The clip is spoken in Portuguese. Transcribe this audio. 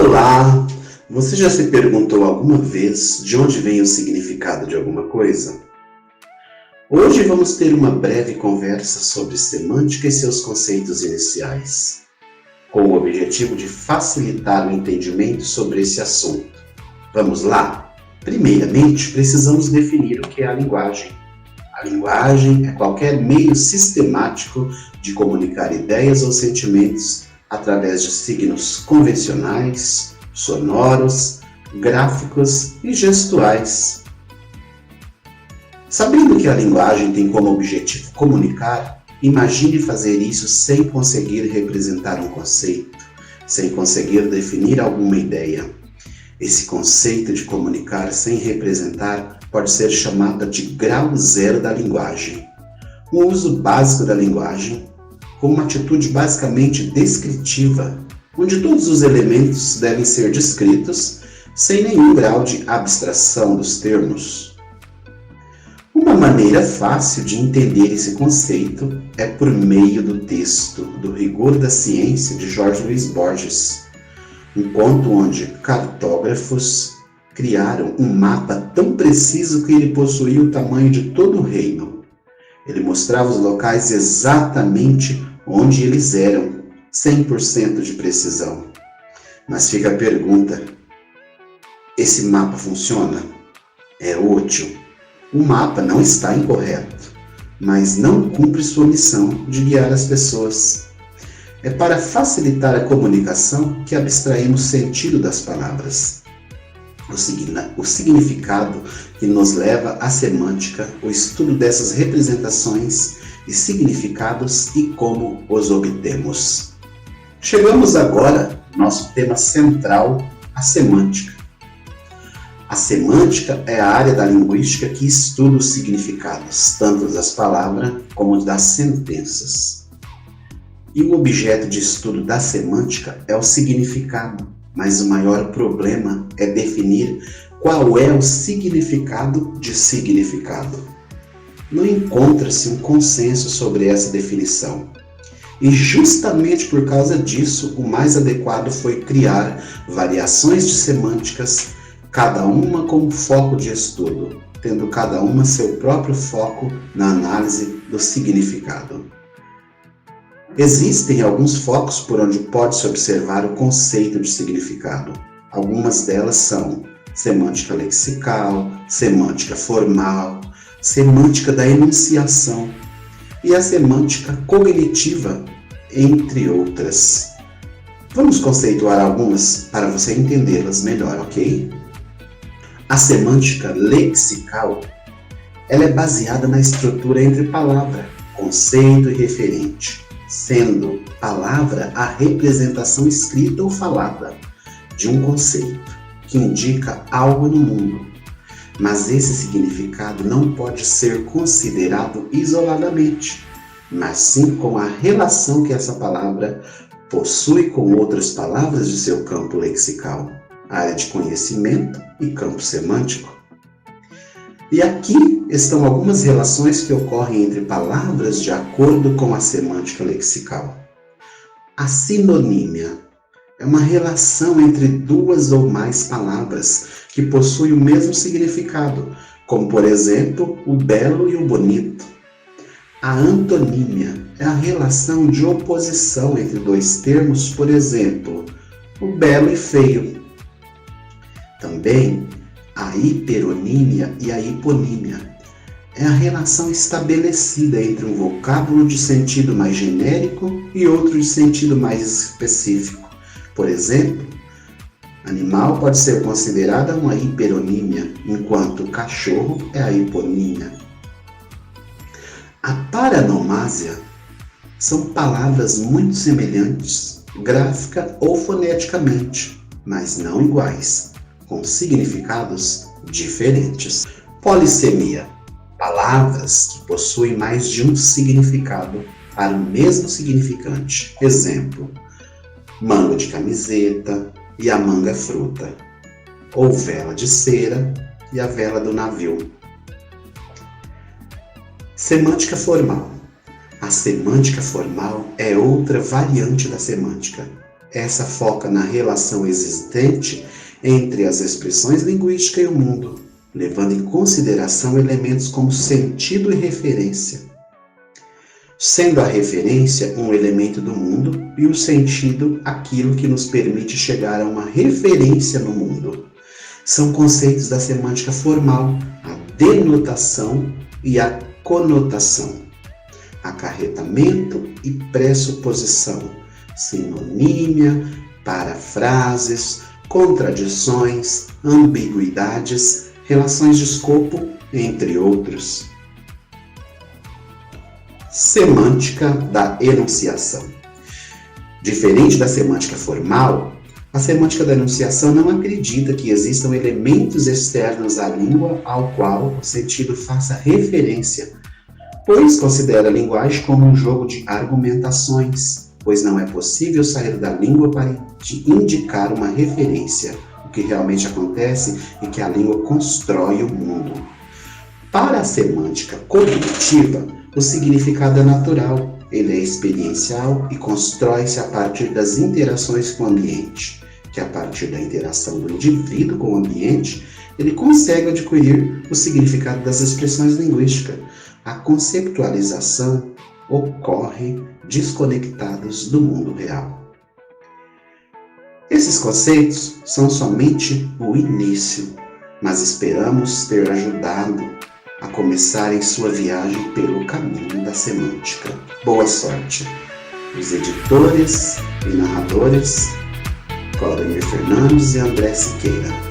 Olá! Você já se perguntou alguma vez de onde vem o significado de alguma coisa? Hoje vamos ter uma breve conversa sobre semântica e seus conceitos iniciais, com o objetivo de facilitar o entendimento sobre esse assunto. Vamos lá? Primeiramente, precisamos definir o que é a linguagem. A linguagem é qualquer meio sistemático de comunicar ideias ou sentimentos através de signos convencionais, sonoros, gráficos e gestuais. Sabendo que a linguagem tem como objetivo comunicar, imagine fazer isso sem conseguir representar um conceito, sem conseguir definir alguma ideia. Esse conceito de comunicar sem representar pode ser chamado de grau zero da linguagem. Um uso básico da linguagem, com uma atitude basicamente descritiva, onde todos os elementos devem ser descritos sem nenhum grau de abstração dos termos. Uma maneira fácil de entender esse conceito é por meio do texto do Rigor da Ciência de Jorge Luiz Borges, um conto onde cartógrafos criaram um mapa tão preciso que ele possuía o tamanho de todo o reino. Ele mostrava os locais exatamente onde eles eram, 100% de precisão. Mas fica a pergunta: esse mapa funciona? É útil? O mapa não está incorreto, mas não cumpre sua missão de guiar as pessoas. É para facilitar a comunicação que abstraímos o sentido das palavras. O significado que nos leva à semântica, o estudo dessas representações e significados e como os obtemos. Chegamos agora ao nosso tema central, a semântica. A semântica é a área da linguística que estuda os significados, tanto das palavras como das sentenças. E o objeto de estudo da semântica é o significado, mas o maior problema é definir qual é o significado de significado. Não encontra-se um consenso sobre essa definição. E justamente por causa disso, o mais adequado foi criar variações de semânticas, cada uma com foco de estudo, tendo cada uma seu próprio foco na análise do significado. Existem alguns focos por onde pode-se observar o conceito de significado. Algumas delas são semântica lexical, semântica formal, semântica da enunciação e a semântica cognitiva, entre outras. Vamos conceituar algumas para você entendê-las melhor, ok? A semântica lexical, ela é baseada na estrutura entre palavra, conceito e referente, sendo palavra a representação escrita ou falada de um conceito que indica algo no mundo. Mas esse significado não pode ser considerado isoladamente, mas sim com a relação que essa palavra possui com outras palavras de seu campo lexical, área de conhecimento e campo semântico. E aqui estão algumas relações que ocorrem entre palavras de acordo com a semântica lexical. A sinonímia é uma relação entre duas ou mais palavras que possuem o mesmo significado, como por exemplo, o belo e o bonito. A antonímia é a relação de oposição entre dois termos, por exemplo, o belo e feio. Também a hiperonímia e a hiponímia é a relação estabelecida entre um vocábulo de sentido mais genérico e outro de sentido mais específico. Por exemplo, animal pode ser considerada uma hiperonímia, enquanto cachorro é a hiponímia. A paranomásia são palavras muito semelhantes, gráfica ou foneticamente, mas não iguais, com significados diferentes. Polissemia, palavras que possuem mais de um significado para o mesmo significante. Exemplo, manga de camiseta e a manga fruta, ou vela de cera e a vela do navio. Semântica formal. A semântica formal é outra variante da semântica. Essa foca na relação existente entre as expressões linguísticas e o mundo, levando em consideração elementos como sentido e referência. Sendo a referência um elemento do mundo e o sentido aquilo que nos permite chegar a uma referência no mundo. São conceitos da semântica formal, a denotação e a conotação, acarretamento e pressuposição, sinonímia, parafrases, contradições, ambiguidades, relações de escopo, entre outros. Semântica da enunciação. Diferente da semântica formal, a semântica da enunciação não acredita que existam elementos externos à língua ao qual o sentido faça referência, pois considera a linguagem como um jogo de argumentações, pois não é possível sair da língua para indicar uma referência. O que realmente acontece é que a língua constrói o mundo. Para a semântica cognitiva, o significado é natural, ele é experiencial e constrói-se a partir das interações com o ambiente, que a partir da interação do indivíduo com o ambiente, ele consegue adquirir o significado das expressões linguísticas. A conceptualização ocorre desconectados do mundo real. Esses conceitos são somente o início, mas esperamos ter ajudado a começarem sua viagem pelo caminho da semântica. Boa sorte! Os editores e narradores, Claudemir Fernandes e André Siqueira.